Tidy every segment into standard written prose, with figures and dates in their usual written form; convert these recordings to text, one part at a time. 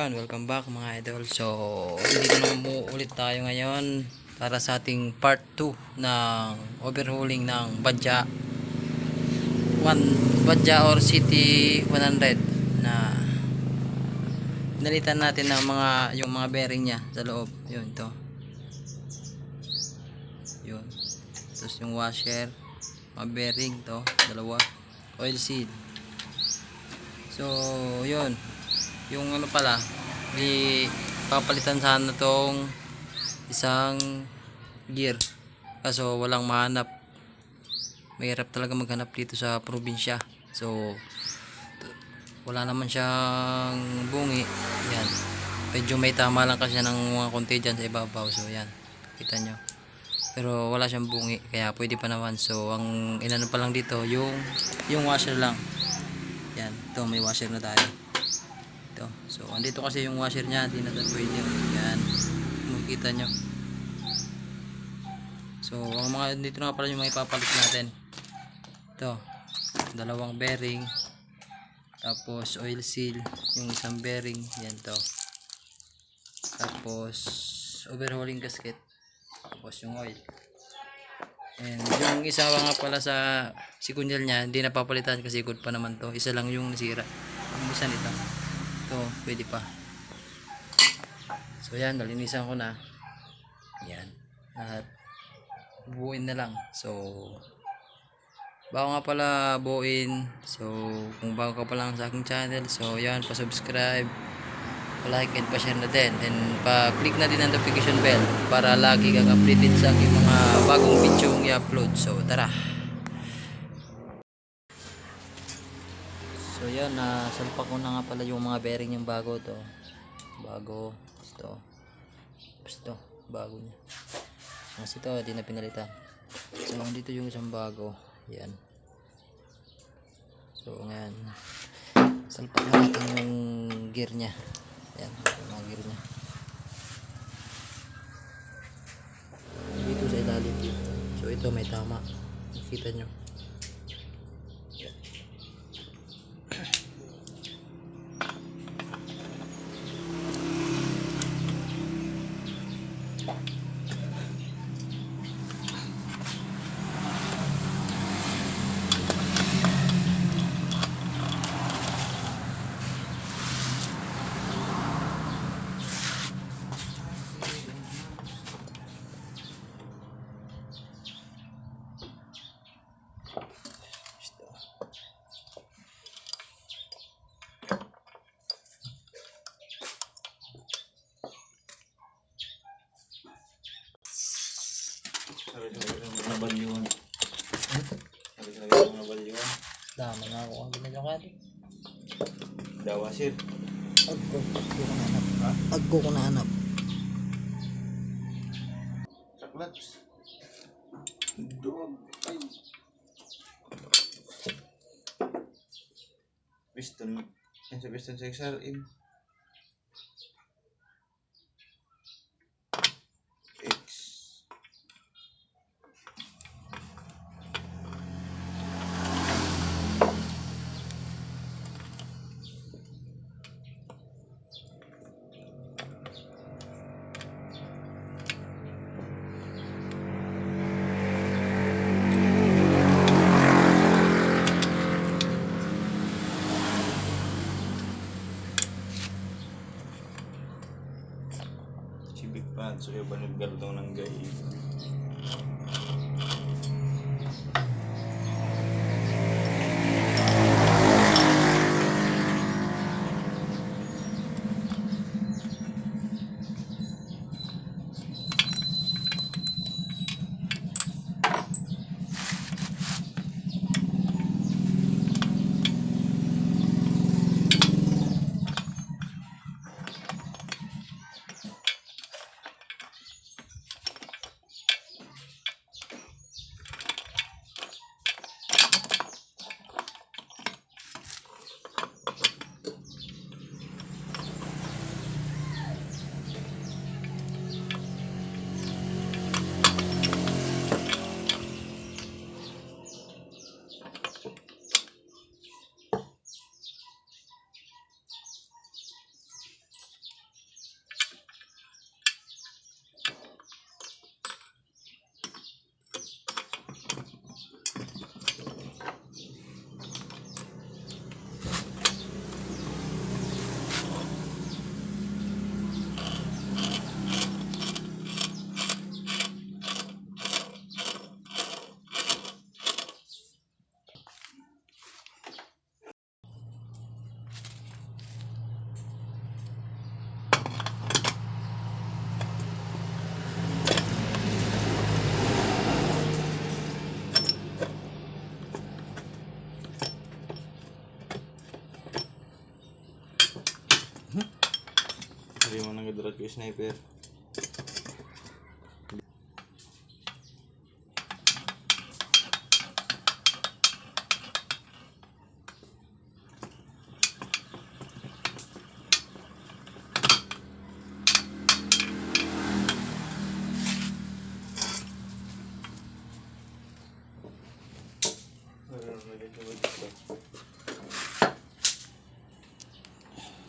Yan, welcome back mga idol. So, dito naman po ulit tayo ngayon para sa ating part 2 ng overhauling ng bajaj 1 bajaj or CT100 na nalitan natin ng yung mga bearing niya sa loob. Yun, to. Yun. Tapos yung washer, mga bearing to, dalawa, oil seal. So, yun. Yung ano pala, di papalitan sana tong isang gear, kaso walang mahanap. Mahirap talaga maghanap dito sa probinsya. So wala naman siyang bungi. Yan, medyo may tama lang kasi ng mga konti dyan sa ibabaw. So yan, kita nyo, pero wala siyang bungi, kaya pwede pa naman. So ang inano pa lang dito yung washer lang. Yan, ito may washer na tayo ito. So andito kasi yung washer niya, hindi na pwede. Yan, makikita nyo. So ang mga dito na pala yung mga ipapalit natin. Ito, dalawang bearing, tapos oil seal yung isang bearing, yan to. Tapos overhauling gasket, tapos yung oil. And yung isa nga pala sa sikunyal niya, hindi napapalitan kasi good pa naman to. Isa lang yung nasira. Ang isa nito, ito pwede pa. So yan, nalinisan ko na. Yan, at buuin na lang. So bago nga pala buuin, so kung bago ka pa lang sa aking channel, so yan, pa-subscribe, pa-like and pa-share na din, and pa-click na din ang notification bell para lagi kang updated sa aking mga bagong video i-upload. So tara. So yan, salpak ko na nga pala yung mga bearing yung bago to. Bago ito bago niya. Kasi ito di na pinalitan. So dito yung isang bago. Yan. So ngayon, salpak natin yung gear nya. Yan, yung mga gear nya dito sa ilalim dito. So ito may tama, nakita nyo. Yan. Dama na ako ang ginagawa ko. Dawa sir. Agko ko na hanap. Agko ko na hanap. Saklats. Dog. Ay. Piston. Yan sa piston sa XRM. X. Big pan, so yung banag-garutong ng gay. ko sniper.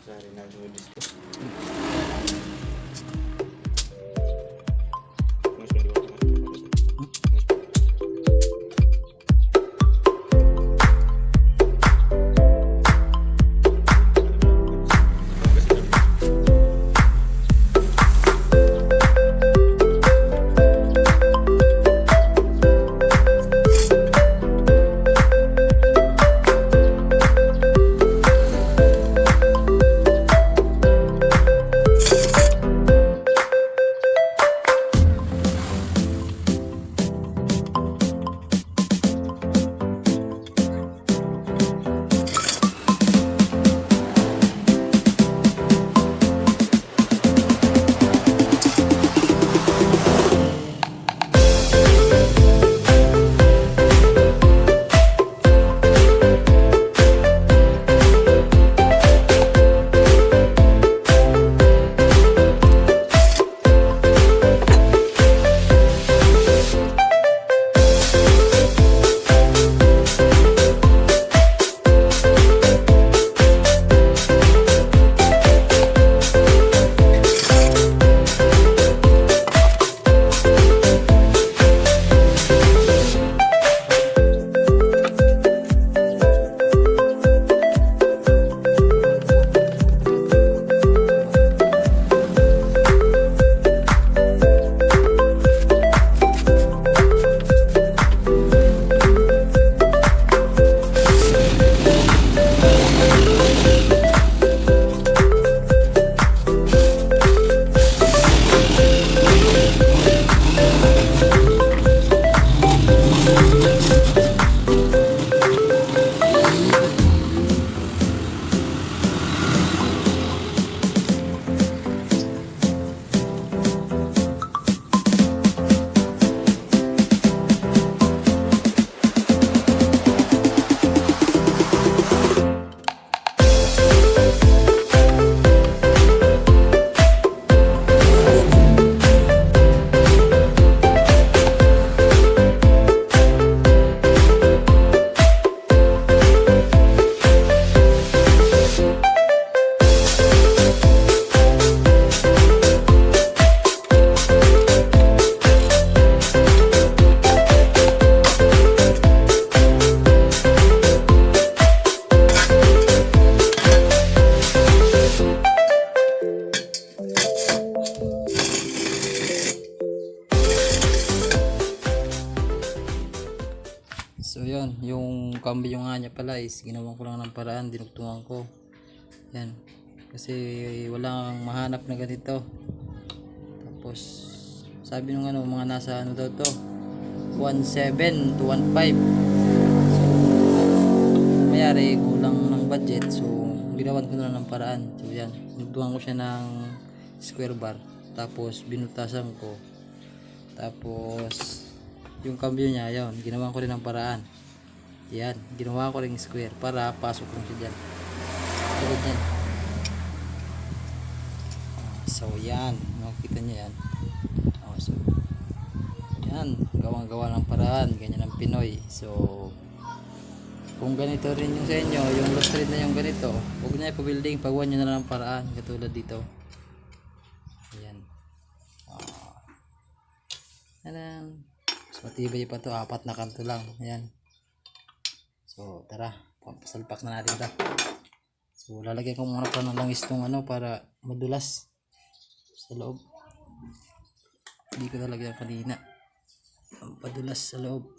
Sorry na dito. So yun, yung cambio nga niya pala is ginawan ko lang ng paraan, dinugtungan ko. Yan. Kasi walang mahanap na ganito. Tapos sabi nung ano, mga nasa ano daw to, 1.7 to 1.5. So mayari kulang ng budget. So ginawan ko na lang ng paraan. So yan, dinugtungan ko siya ng square bar. Tapos binutasan ko. Tapos yung cambio niya, yun, ginawa ko rin ng paraan. Yan, ginawa ko rin square para pasok lang siya dyan. Tulad yan. So yan, makikita nyo yan. So yan, gawang-gawa ng paraan, ganyan ang Pinoy. So kung ganito rin yung sa inyo, yung lost rin na yung ganito, huwag na ipabuilding, pagwan nyo na lang ng paraan, katulad dito. Ayan. Ayan. So matibay pa to, 4 na kanto lang. Ayan. So tara, pasalpak na natin ito. So lalagyan ko muna pa ng langis tong ano para madulas sa loob. Hindi ko talagyan kanina. Padulas sa loob.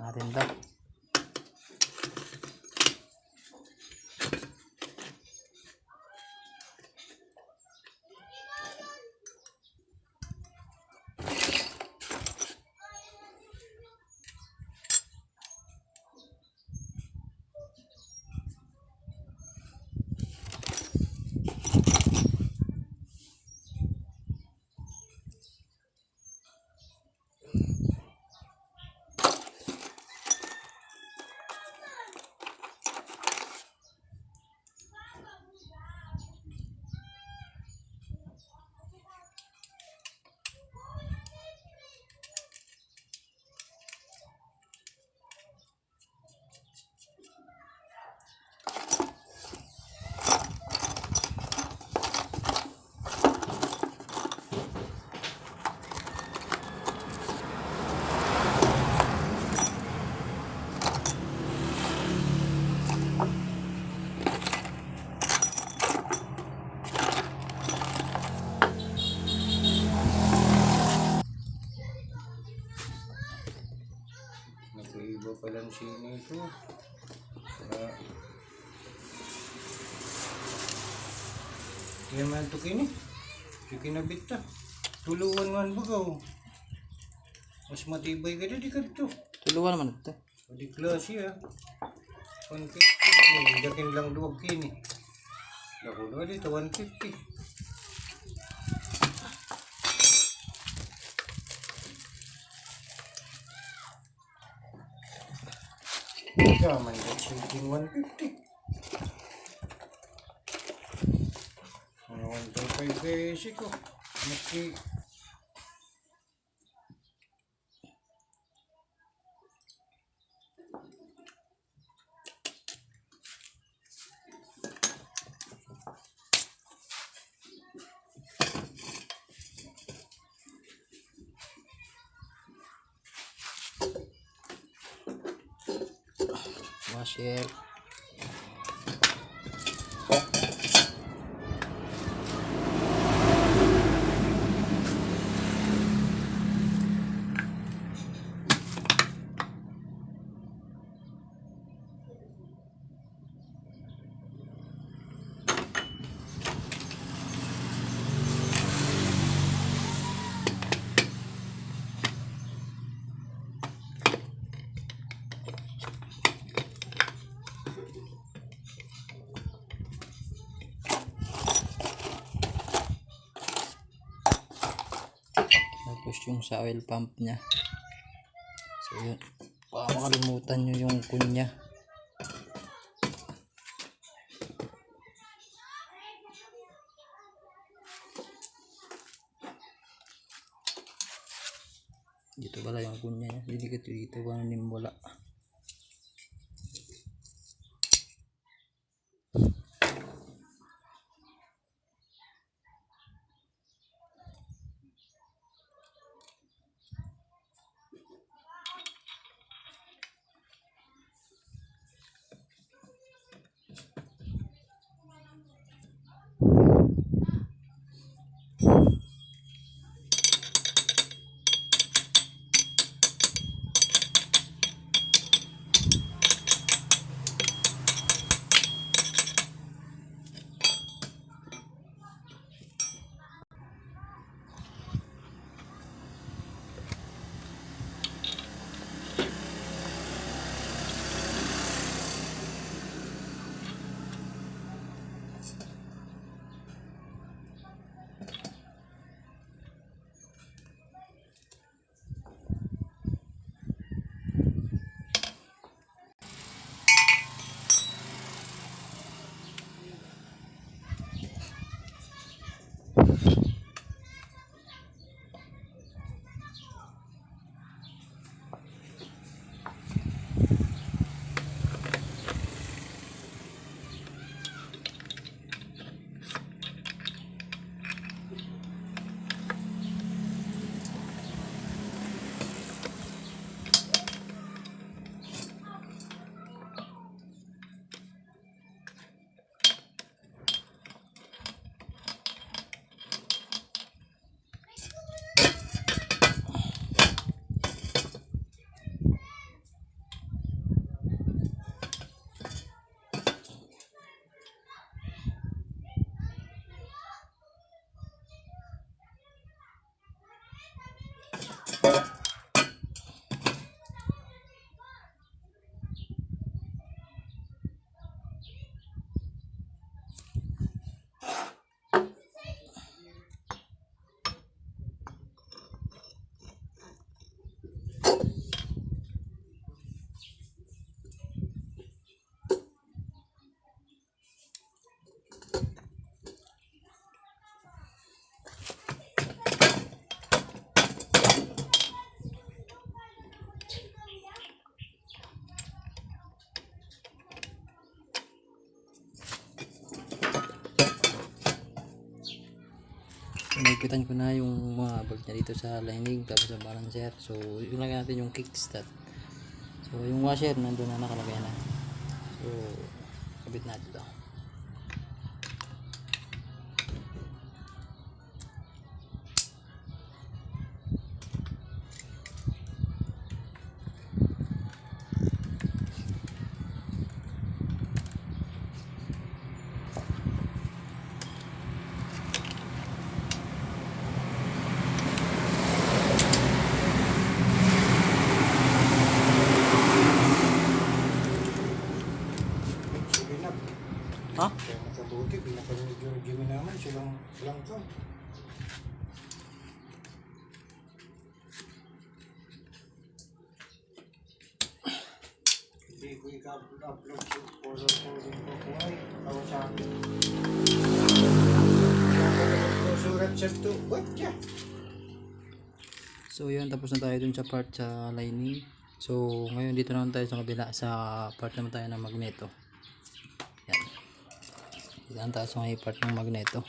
Natin ito. Dulo pala ng sini ito. Yan man ito kini. Sige kinabit ta. Tuluan man bagaw. Mas matibay ka di ka ito. Tuluan naman ito. Di klase ah. 150. Dakin lang duwag kini. Dako na dito 150. Yaman ka CT100. Ano 1.5 basic ko. Maski washer. Tapos yung sa oil pump nya. So yun, baka makalimutan nyo yung kunya. Dito pala yung kunya nya, didikit yun dito kung ano wala. Nagipitan ko na yung mga bolt niya dito sa lining tapos sa balancer. So ilagay natin yung kickstart. So yung washer nandun na, nakalagay na. So kabit natin ito. naman silang langka. Hindi ko i-upload sa overhauling ko po ay ako sa akin. Surat siya to. What ya? So yun, tapos na tayo dun sa part sa lining. So ngayon dito naman tayo sa kabila, sa part naman tayo ng magneto. Yan. Dito naman tayo sa may part ng magneto.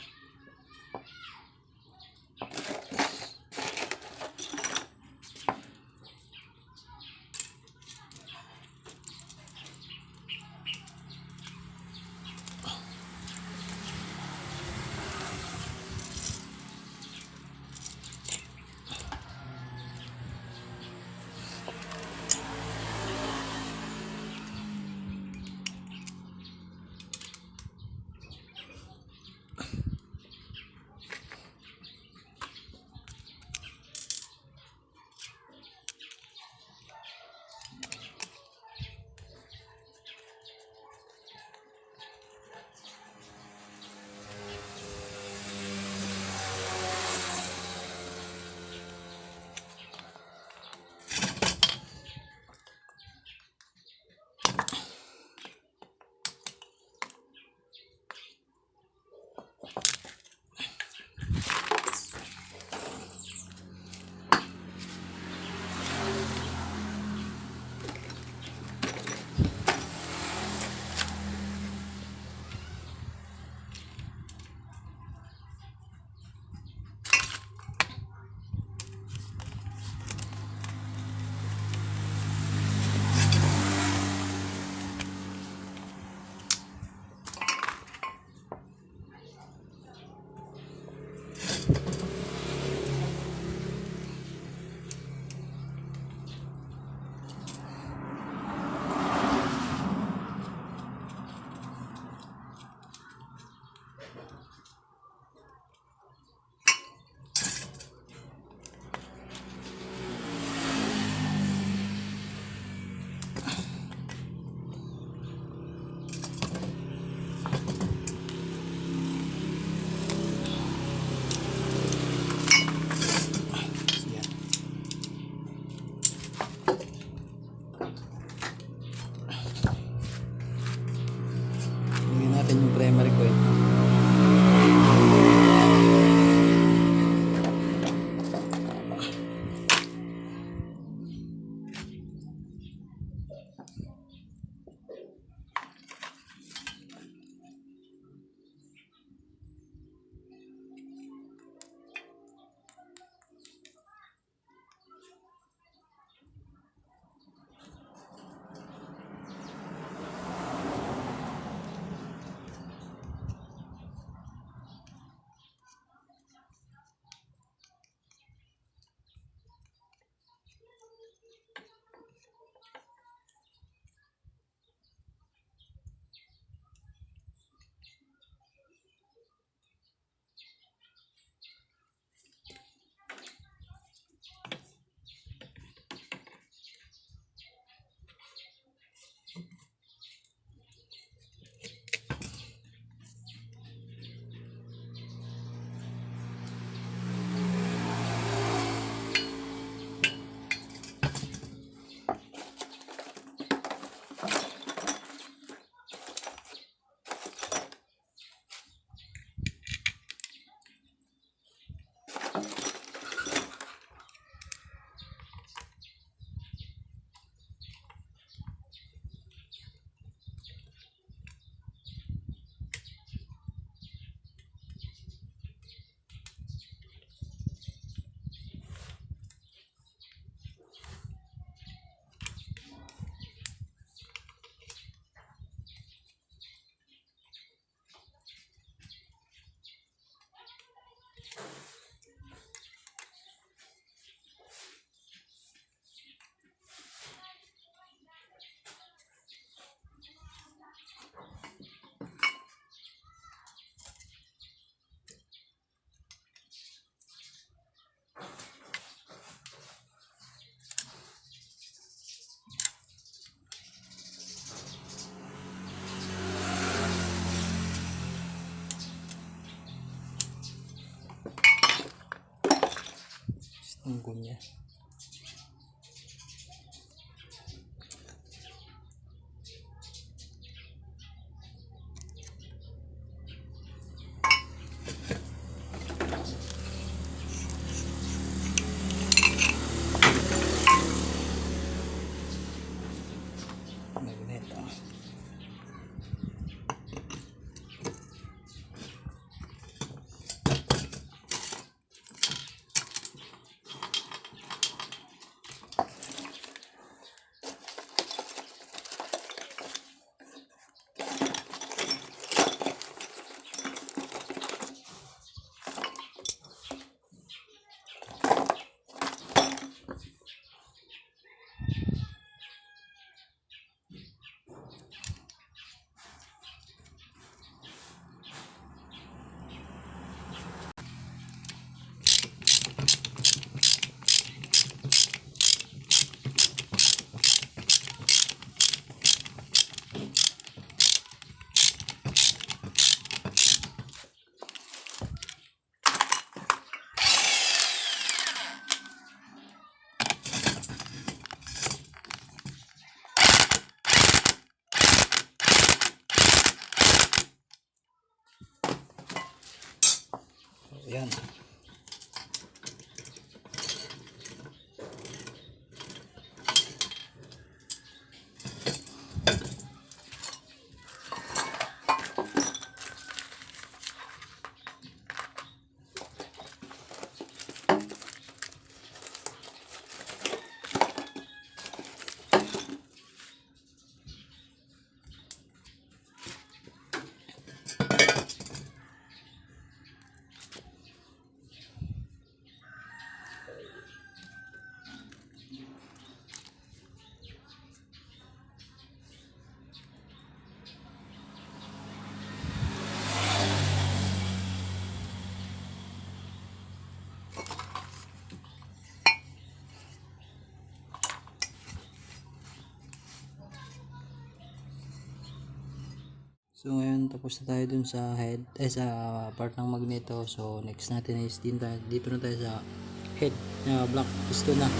siya. Magneto. Yan. So ngayon tapos na tayo dun sa head sa part ng magneto. So next natin is dito na tayo sa head na black piston na.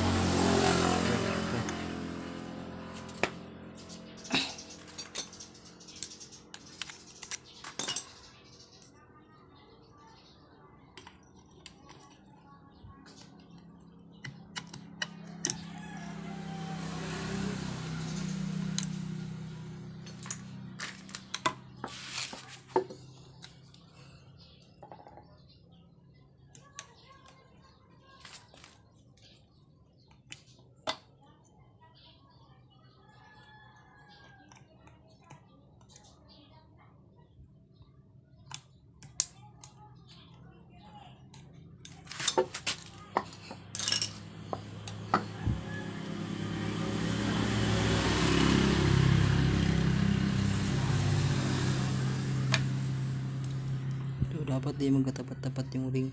So dapat di magkatapat-tapat yung ring.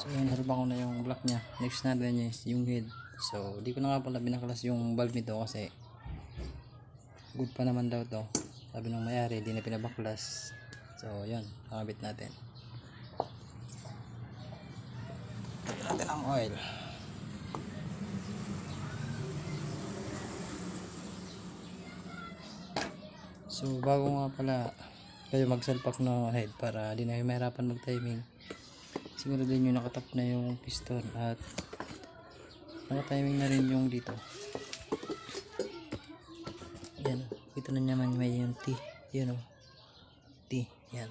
So yun, halba ko na yung block niya. Next natin is yung head. So di ko na nga pala binaklas yung valve nito kasi good pa naman daw to. Sabi ng mayari, di na pinabaklas. So yun, kakabit natin. Lagyan natin ang oil. So bago nga pala kayo magsalpak ng head para di na kayo mahirapan mag timing, siguro din yung nakatap na yung piston at naka-timing na rin yung dito. Yan, kita na naman may yung T, yan o, T, yan.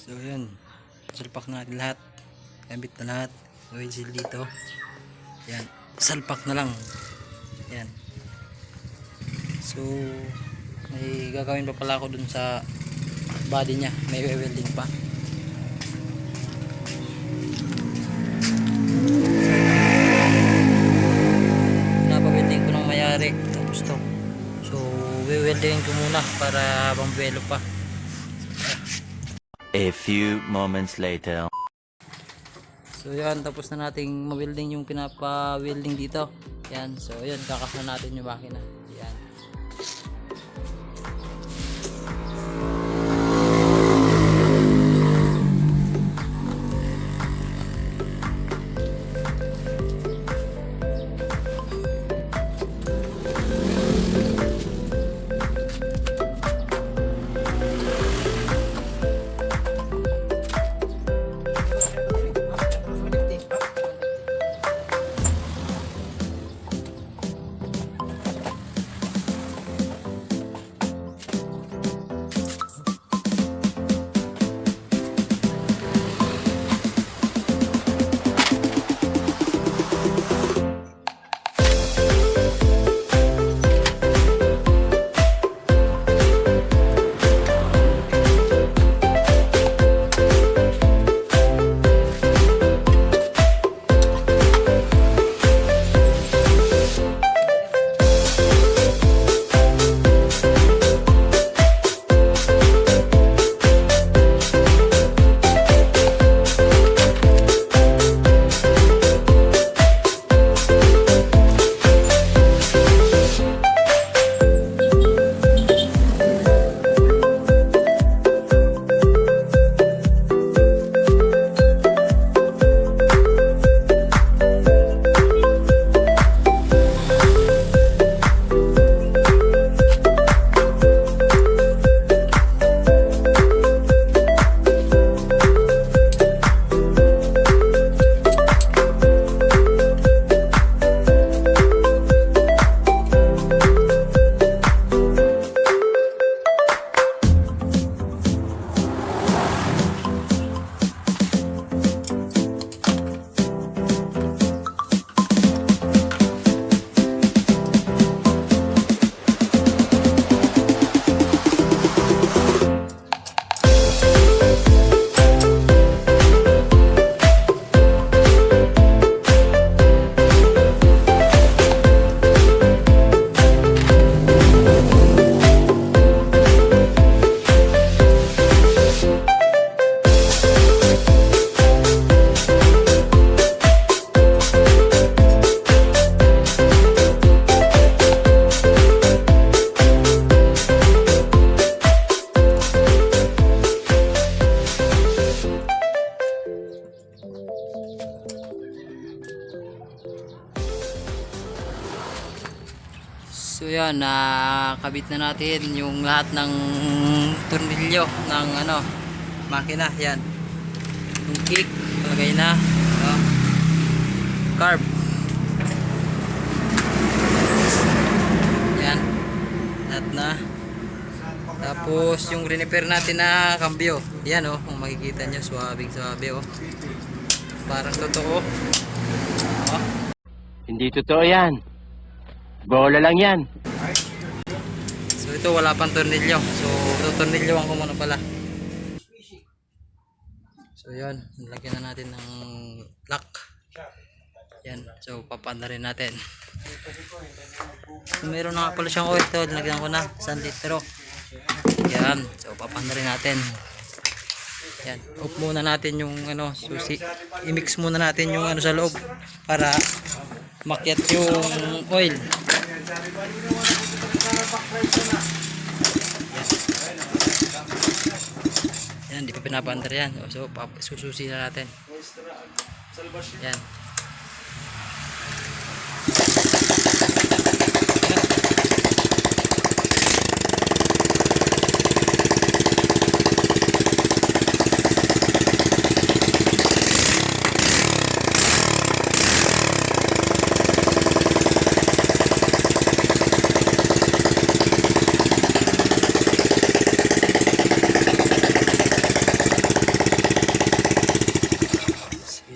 So yun, salpak natin lahat, kabit na lahat, oil seal dito, yan, salpak na lang, yan. So may gagawin pa pala ako dun sa body nya, may welding pa. Napawelding ko ng mayari, tapos to, so welding ko muna para habang buwelo pa. A few moments later. So yan, tapos na nating ma-welding yung pinapa-welding dito. Yan, so yun, kakasya natin yung makina. Yan. So yan, nakabit na natin yung lahat ng tornilyo ng ano, makina. Yan, yung kick palagay na, carb, yan, lahat na. Tapos yung repair natin na cambio, yan kung makikita nyo, suwabing suwabe parang totoo. Hindi totoo yan. Bola lang yan. So ito wala pang tornilyo. So tutornilyoan ko muna pala. So yan, nilagyan na natin ng lock. Yan, so papanda rin natin. So, meron na nga pala siyang oil. Ito, nilagyan ko na 1 litro. Yan, so papanda rin natin. Yan, off muna natin yung susi. I-mix muna natin yung sa loob para makyat yung oil. Yan, di pa pinapandar yan. So sususi na natin. Yan.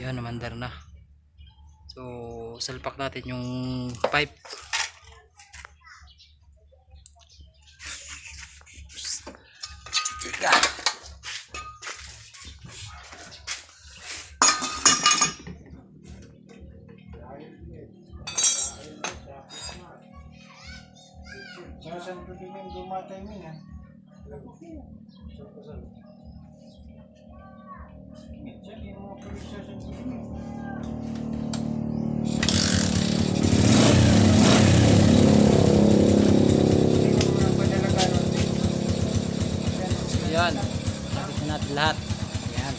Namandar na. So salpak natin yung pipe. Saan ko din yung gumatay mo na? Diyan yung mga pulis sa sasabihin. Ayan. Nakita natin lahat. Ayan.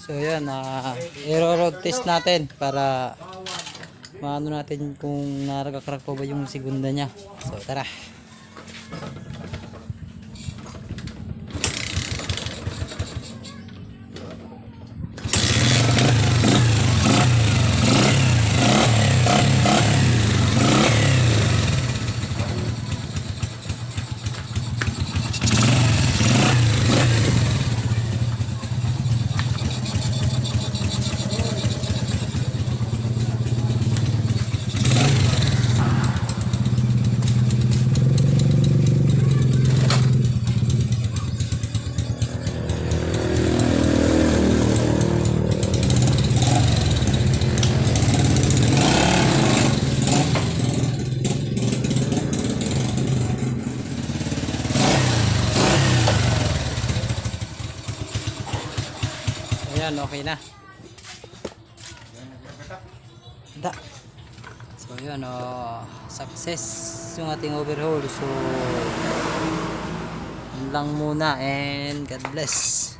So yan, i-road test natin para maano natin kung naragakrak pa ba yung segunda niya. So tara. Ayan, okay na. Da. So yun, success yung ating overhaul. So yun lang muna and God bless.